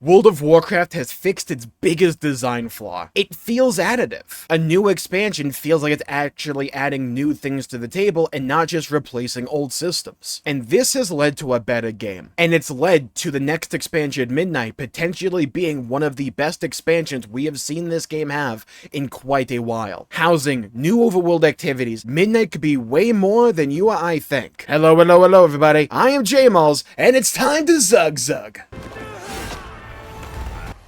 World of Warcraft has fixed its biggest design flaw. It feels additive. A new expansion feels like it's actually adding new things to the table and not just replacing old systems. And this has led to a better game. And it's led to the next expansion, Midnight, potentially being one of the best expansions we have seen this game have in quite a while. Housing new overworld activities, Midnight could be way more than you or I think. Hello everybody, I am Jmulls, and it's time to zug.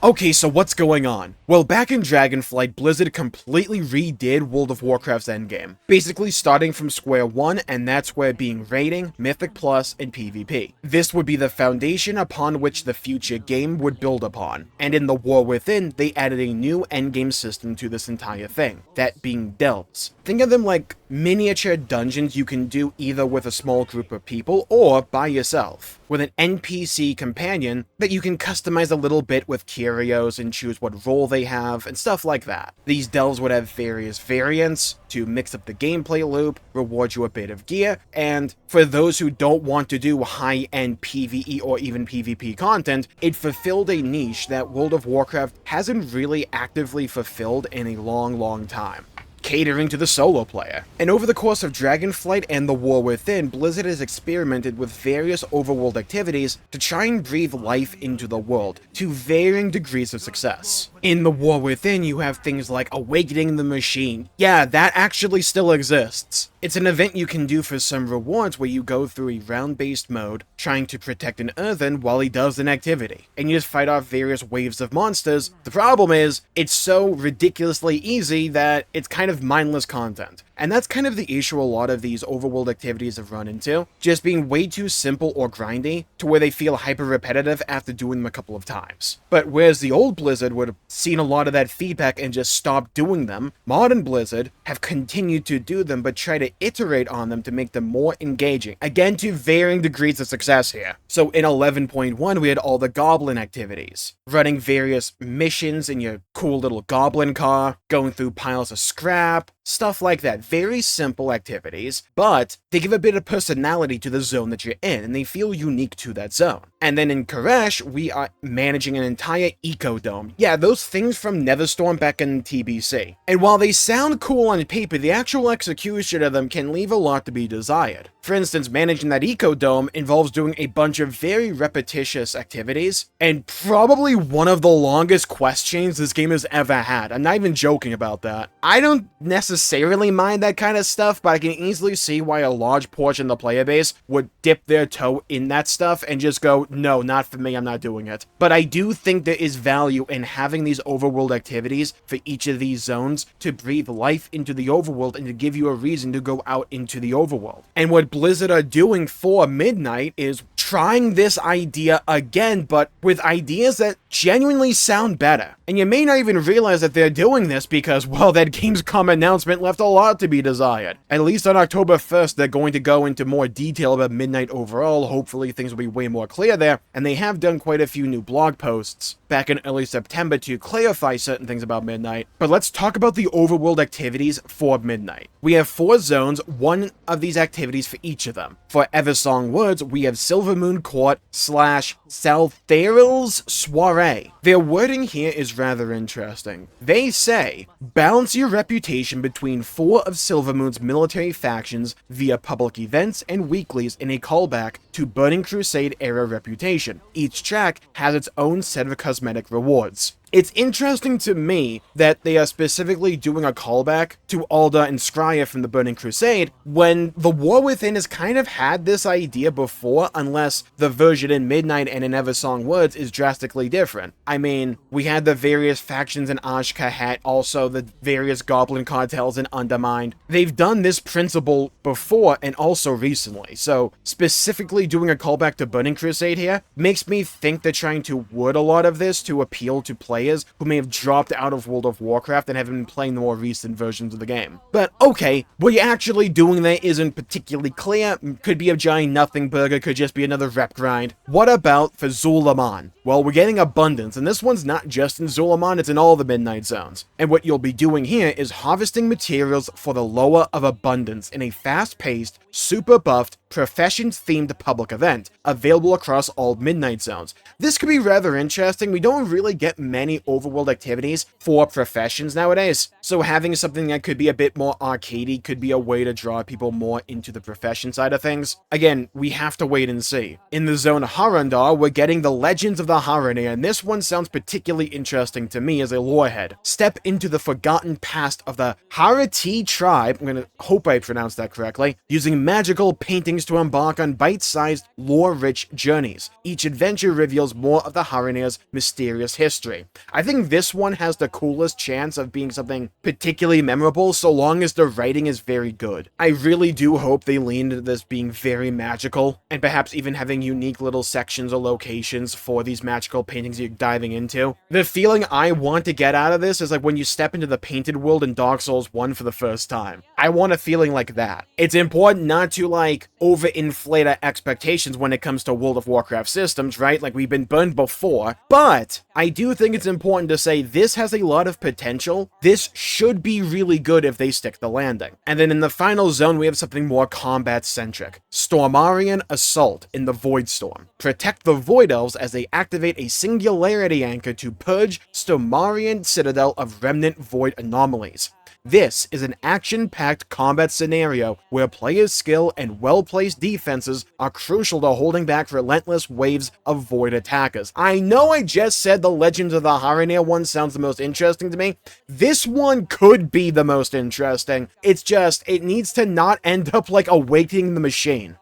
Okay, so what's going on? Well, back in Dragonflight, Blizzard completely redid World of Warcraft's Endgame, basically starting from square one, and that's where being raiding, Mythic Plus, and PvP. This would be the foundation upon which the future game would build upon, and in the War Within, they added a new endgame system to this entire thing, that being delves. Think of them like miniature dungeons you can do either with a small group of people or by yourself, with an NPC companion that you can customize a little bit with curios and choose what role they have and stuff like that. These delves would have various variants to mix up the gameplay loop, reward you a bit of gear, and for those who don't want to do high-end PvE or even PvP content, it fulfilled a niche that World of Warcraft hasn't really actively fulfilled in a long time, catering to the solo player. And over the course of Dragonflight and the War Within, Blizzard has experimented with various overworld activities to try and breathe life into the world, to varying degrees of success. In the War Within, you have things like Awakening the Machine. Yeah, that actually still exists. It's an event you can do for some rewards where you go through a round-based mode, trying to protect an earthen while he does an activity, and you just fight off various waves of monsters. The problem is, it's so ridiculously easy that it's kind of mindless content. And that's kind of the issue a lot of these overworld activities have run into, just being way too simple or grindy, to where they feel hyper-repetitive after doing them a couple of times. But whereas the old Blizzard would have seen a lot of that feedback and just stopped doing them, modern Blizzard have continued to do them but try to iterate on them to make them more engaging, again to varying degrees of success here. So in 11.1 we had all the goblin activities, running various missions in your cool little goblin car, going through piles of scrap, stuff like that. Very simple activities, but they give a bit of personality to the zone that you're in, and they feel unique to that zone. And then in Koresh, we are managing an entire ecodome. Yeah, those things from Netherstorm back in TBC. And while they sound cool on paper, the actual execution of them can leave a lot to be desired. For instance, managing that ecodome involves doing a bunch of very repetitious activities, and probably one of the longest quest chains this game has ever had. I'm not even joking about that. I don't necessarily mind that kind of stuff, but I can easily see why a large portion of the player base would dip their toe in that stuff and just go, no, not for me, I'm not doing it. But I do think there is value in having these overworld activities for each of these zones to breathe life into the overworld and to give you a reason to go out into the overworld. And what Blizzard are doing for Midnight is trying this idea again, but with ideas that genuinely sound better. And you may not even realize that they're doing this because, well, that Gamescom announcement left a lot to be desired. At least on October 1st, they're going to go into more detail about Midnight overall. Hopefully things will be way more clear there, and they have done quite a few new blog posts back in early September to clarify certain things about Midnight. But let's talk about the overworld activities for Midnight. We have 4 zones, one of these activities for each of them. For Eversong Woods, we have Silvermoon Court / Saltharil's Soiree. Their wording here is rather interesting. They say, balance your reputation between 4 of Silvermoon's military factions via public events and weeklies in a callback to Burning Crusade era reputation. Each track has its own set of cosmetic rewards. It's interesting to me that they are specifically doing a callback to Alda and Skryre from the Burning Crusade, when the War Within has kind of had this idea before, unless the version in Midnight and in Eversong Woods is drastically different. I mean, we had the various factions in Ashkahet, also the various goblin cartels in Undermined. They've done this principle before and also recently, so specifically doing a callback to Burning Crusade here makes me think they're trying to word a lot of this to appeal to players players who may have dropped out of World of Warcraft and haven't been playing the more recent versions of the game. But okay, what you're actually doing there isn't particularly clear. Could be a giant nothing burger, could just be another rep grind. What about for Zul'Aman? Well, we're getting abundance, and this one's not just in Zul'Aman, it's in all the Midnight Zones. And what you'll be doing here is harvesting materials for the Lower of Abundance in a fast-paced, super buffed, professions-themed public event, available across all Midnight Zones. This could be rather interesting. We don't really get many overworld activities for professions nowadays, so having something that could be a bit more arcadey could be a way to draw people more into the profession side of things. Again, we have to wait and see. In the zone Harandar, we're getting the Legends of the Haranir, and this one sounds particularly interesting to me as a lorehead. Step into the forgotten past of the Harati tribe, I'm gonna hope I pronounced that correctly, using magical paintings to embark on bite-sized, lore-rich journeys. Each adventure reveals more of the Haranir's mysterious history. I think this one has the coolest chance of being something particularly memorable so long as the writing is very good. I really do hope they lean into this being very magical, and perhaps even having unique little sections or locations for these magical paintings you're diving into. The feeling I want to get out of this is like when you step into the painted world in Dark Souls 1 for the first time. I want a feeling like that. It's important not to like overinflate our expectations when it comes to World of Warcraft systems, right? Like we've been burned before, but I do think it's important to say this has a lot of potential. This should be really good if they stick the landing. And then in the final zone, we have something more combat-centric. Stormarian Assault in the Void Storm. Protect the Void Elves as they activate a Singularity Anchor to purge Stormarian Citadel of remnant void anomalies. This is an action-packed combat scenario where players' skill and well-placed defenses are crucial to holding back relentless waves of void attackers. I know I just said the Legends of the Haranir one sounds the most interesting to me. This one could be the most interesting. It's just, it needs to not end up like Awakening the Machine.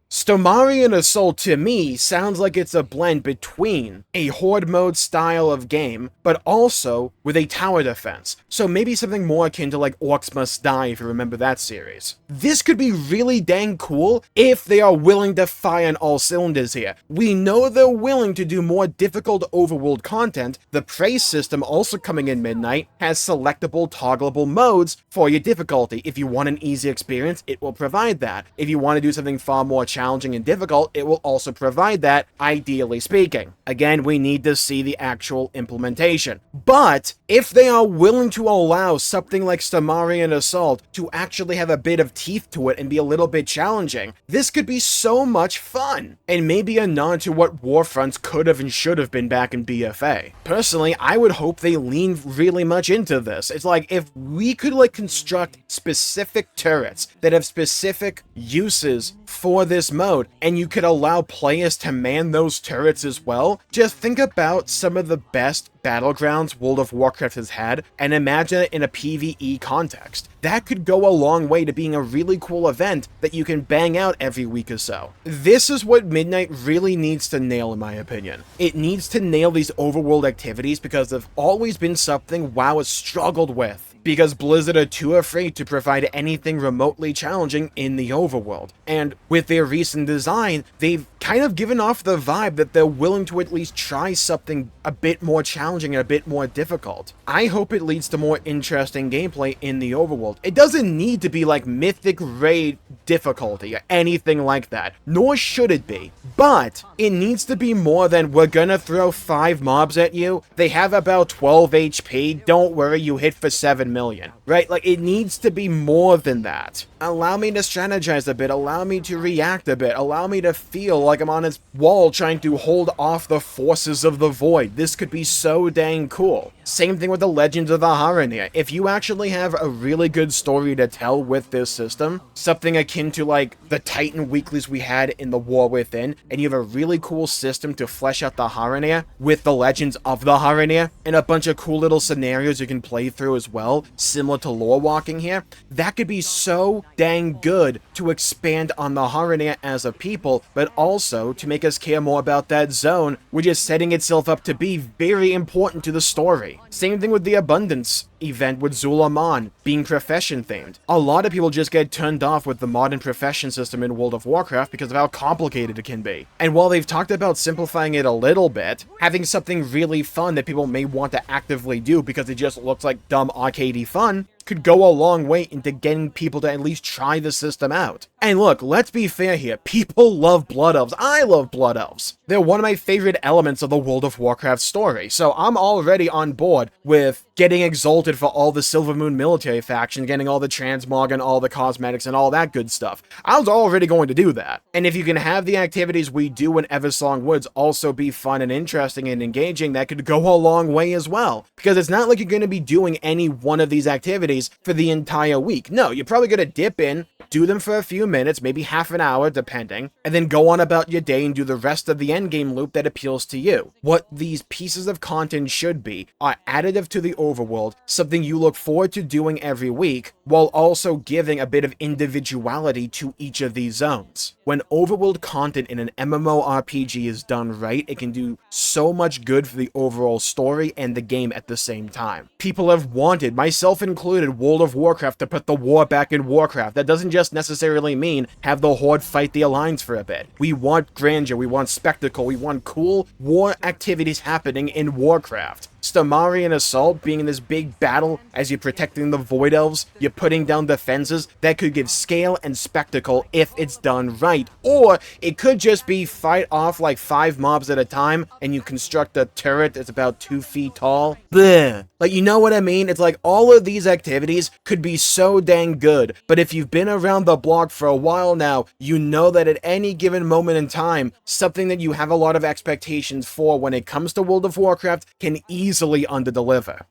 Stormarian Assault to me sounds like it's a blend between a horde mode style of game, but also with a tower defense. So maybe something more akin to like Orcs Must Die, if you remember that series. This could be really dang cool if they are willing to fire on all cylinders here. We know they're willing to do more difficult overworld content. The praise system, also coming in Midnight, has selectable toggleable modes for your difficulty. If you want an easy experience, it will provide that. If you want to do something far more challenging and difficult, it will also provide that, ideally speaking. Again, we need to see the actual implementation. But if they are willing to allow something like Stormarian Assault to actually have a bit of teeth to it and be a little bit challenging, this could be so much fun, and maybe a nod to what Warfronts could have and should have been back in BFA. Personally, I would hope they lean really much into this. It's like, if we could like construct specific turrets that have specific uses for this mode, and you could allow players to man those turrets as well, just think about some of the best battlegrounds World of Warcraft has had, and imagine it in a PvE context. That could go a long way to being a really cool event that you can bang out every week or so. This is what Midnight really needs to nail, in my opinion. It needs to nail these overworld activities because they've always been something WoW has struggled with, because Blizzard are too afraid to provide anything remotely challenging in the overworld. And with their recent design, they've kind of given off the vibe that they're willing to at least try something a bit more challenging and a bit more difficult. I hope it leads to more interesting gameplay in the overworld. It doesn't need to be like Mythic Raid difficulty or anything like that, nor should it be. But it needs to be more than, we're gonna throw 5 mobs at you, they have about 12 HP, don't worry, you hit for 7 million, right? Like, it needs to be more than that. Allow me to strategize a bit, allow me to react a bit, allow me to feel like I'm on its wall trying to hold off the forces of the void. This could be so dang cool. Same thing with the Legends of the Haranir. If you actually have a really good story to tell with this system, something akin to like the Titan weeklies we had in the War Within, and you have a really cool system to flesh out the Haranir with the Legends of the Haranir, and a bunch of cool little scenarios you can play through as well, similar to lore walking here, that could be so dang good to expand on the Haranir as a people, but also to make us care more about that zone, which is setting itself up to be very important to the story. be. Same thing with the Abundance event with Zulaman being profession themed. A lot of people just get turned off with the modern profession system in World of Warcraft because of how complicated it can be. And while they've talked about simplifying it a little bit, having something really fun that people may want to actively do because it just looks like dumb arcadey fun could go a long way into getting people to at least try the system out. And look, let's be fair here, people love Blood Elves. I love Blood Elves. They're one of my favorite elements of the World of Warcraft story, so I'm already on board with getting exalted for all the Silvermoon military faction, getting all the transmog and all the cosmetics and all that good stuff. I was already going to do that. And if you can have the activities we do in Eversong Woods also be fun and interesting and engaging, that could go a long way as well. Because it's not like you're going to be doing any one of these activities for the entire week. No, you're probably going to dip in, do them for a few minutes, maybe half an hour, depending, and then go on about your day and do the rest of the endgame loop that appeals to you. What these pieces of content should be are additive to the overworld, something you look forward to doing every week, while also giving a bit of individuality to each of these zones. When overworld content in an MMORPG is done right, it can do so much good for the overall story and the game at the same time. People have wanted, myself included, World of Warcraft to put the war back in Warcraft. That doesn't just necessarily mean have the Horde fight the Alliance for a bit. We want grandeur, we want spectacle, we want cool war activities happening in Warcraft. Stamarian Assault being in this big battle as you're protecting the Void Elves, you're putting down defenses, that could give scale and spectacle if it's done right. Or it could just be fight off like 5 mobs at a time and you construct a turret that's about 2 feet tall. Bleh. Like, you know what I mean? It's like all of these activities could be so dang good, but if you've been around the block for a while now, you know that at any given moment in time, something that you have a lot of expectations for when it comes to World of Warcraft can easily underdeliver.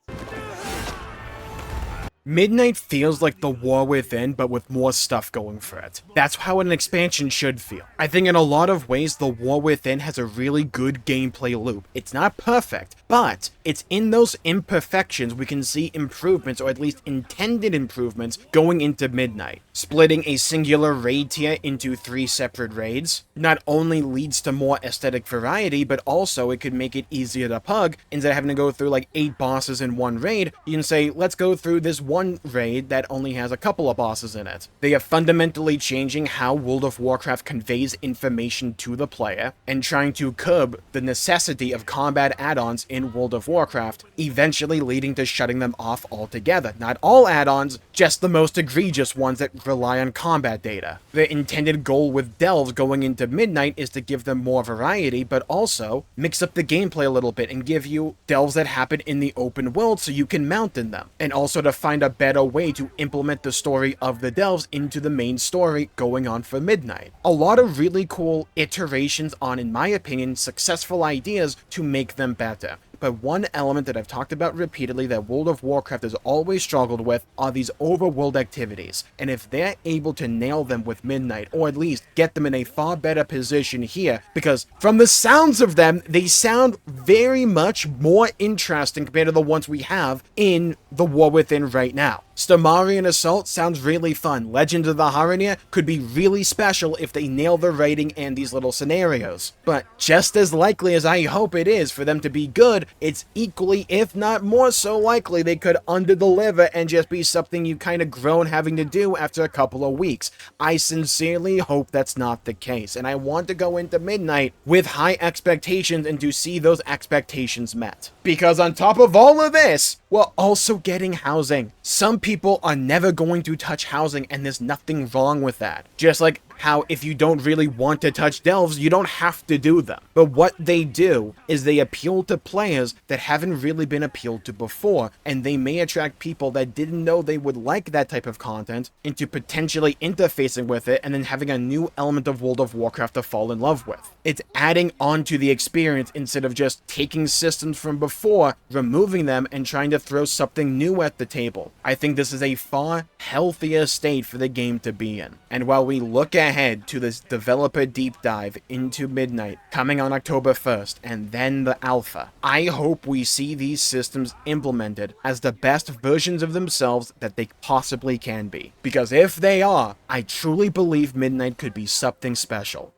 Midnight feels like the War Within, but with more stuff going for it. That's how an expansion should feel. I think in a lot of ways, the War Within has a really good gameplay loop. It's not perfect, but it's in those imperfections we can see improvements, or at least intended improvements, going into Midnight. Splitting a singular raid tier into 3 separate raids not only leads to more aesthetic variety, but also it could make it easier to pug. Instead of having to go through like 8 bosses in one raid, you can say, let's go through this one raid that only has a couple of bosses in it. They are fundamentally changing how World of Warcraft conveys information to the player, and trying to curb the necessity of combat add-ons in World of Warcraft, eventually leading to shutting them off altogether. Not all add-ons, just the most egregious ones that rely on combat data. The intended goal with Delves going into Midnight is to give them more variety, but also mix up the gameplay a little bit and give you Delves that happen in the open world so you can mount in them, and also to find a better way to implement the story of the Delves into the main story going on for Midnight. A lot of really cool iterations on, in my opinion, successful ideas to make them better. But one element that I've talked about repeatedly that World of Warcraft has always struggled with are these overworld activities. And if they're able to nail them with Midnight, or at least get them in a far better position here, because from the sounds of them, they sound very much more interesting compared to the ones we have in the War Within right now. Stamarian Assault sounds really fun. Legend of the Haranir could be really special if they nail the writing and these little scenarios. But just as likely as I hope it is for them to be good, it's equally, if not more so likely, they could underdeliver and just be something you kind of grown having to do after a couple of weeks. I sincerely hope that's not the case, and I want to go into Midnight with high expectations and to see those expectations met. Because on top of all of this, we're also getting housing. Some people are never going to touch housing, and there's nothing wrong with that. Just like how if you don't really want to touch Delves, you don't have to do them. But what they do is they appeal to players that haven't really been appealed to before, and they may attract people that didn't know they would like that type of content into potentially interfacing with it and then having a new element of World of Warcraft to fall in love with. It's adding on to the experience instead of just taking systems from before, removing them, and trying to throw something new at the table. I think this is a far healthier state for the game to be in. And while we look ahead to this developer deep dive into Midnight coming on October 1st and then the alpha, I hope we see these systems implemented as the best versions of themselves that they possibly can be. Because if they are, I truly believe Midnight could be something special.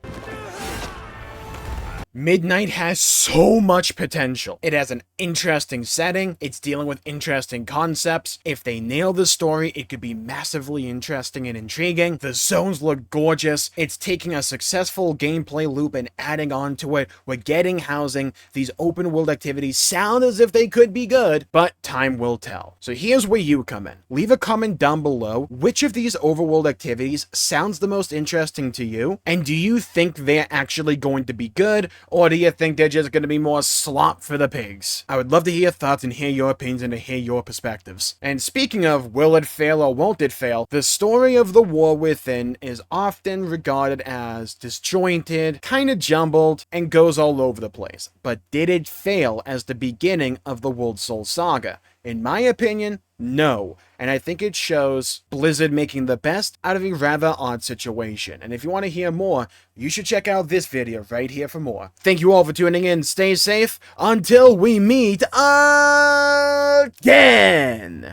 Midnight has so much potential. It has an interesting setting, it's dealing with interesting concepts. If they nail the story, it could be massively interesting and intriguing. The zones look gorgeous. It's taking a successful gameplay loop and adding on to it. We're getting housing. These open world activities sound as if they could be good, but time will tell. So here's where you come in. Leave a comment down below. Which of these overworld activities sounds the most interesting to you? And do you think they're actually going to be good, or do you think they're just going to be more slop for the pigs? I would love to hear your thoughts and hear your opinions and to hear your perspectives. And speaking of will it fail or won't it fail, the story of The War Within is often regarded as disjointed, kind of jumbled, and goes all over the place. But did it fail as the beginning of the World Soul Saga? In my opinion, no. And I think it shows Blizzard making the best out of a rather odd situation. And if you want to hear more, you should check out this video right here for more. Thank you all for tuning in. Stay safe until we meet again.